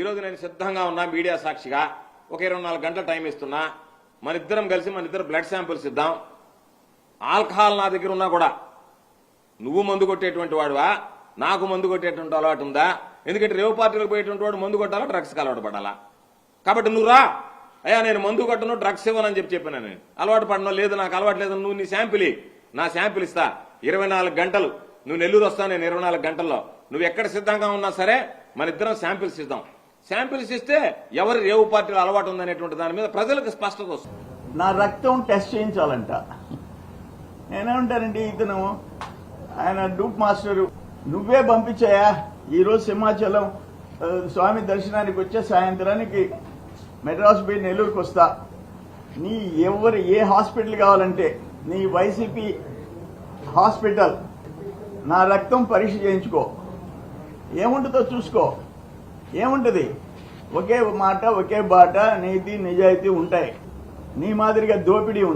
ఈరోజు నేను సిద్ధంగా ఉన్నా మీడియా సాక్షిగా ఒక 24 గంటల టైం ఇస్తున్నా. మన ఇద్దరం కలిసి మన ఇద్దరు బ్లడ్ శాంపిల్స్ ఇద్దాం. ఆల్కహాల్ నా దగ్గర ఉన్నా కూడా నువ్వు మందు కొట్టేటువంటి వాడువా, నాకు మందు కొట్టేటువంటి అలవాటు ఉందా? ఎందుకంటే రేవు పార్టీలకు పోయేటువంటి వాడు మందు కొట్టాలా, డ్రగ్స్కి అలవాటు పడాలా? కాబట్టి నువ్వు రా అయ్యా, నేను మందు కొట్టను, డ్రగ్స్ ఇవ్వనని చెప్పాను. నేను అలవాటు పడను, లేదు నాకు అలవాటు లేదు, నువ్వు నీ శాంపిల్ నా శాంపిల్ ఇస్తా. 24 గంటలు నువ్వు నెల్లూరు వస్తా, నేను 24 గంటల్లో నువ్వు ఎక్కడ సిద్ధంగా ఉన్నా సరే మన ఇద్దరం శాంపిల్స్ ఇద్దాం. శాంపిల్స్ ఇస్తే ఎవరి రేవు పార్టీలో అలవాటు ఉందనేటువంటి దాని మీద ప్రజలకు స్పష్టత వస్తుంది. నా రక్తం టెస్ట్ చేయించాలంట. నేనేమంటానండి, ఇతను ఆయన డూప్ మాస్టరు, నువ్వే పంపించాయా ఈరోజు సింహాచలం స్వామి దర్శనానికి వచ్చే సాయంత్రానికి మెడ్రాస్ పోయి నెల్లూరుకి వస్తా. నీ ఏ హాస్పిటల్ కావాలంటే నీ వైసీపీ హాస్పిటల్ నా రక్తం పరీక్ష చేయించుకో, ఏముంటుందో చూసుకో. ఏముంటుంది, ఒకే మాట ఒకే బాట, నీతి నిజాయితీ ఉంటాయి. నీ మాదిరిగా దోపిడీ ఉండదు.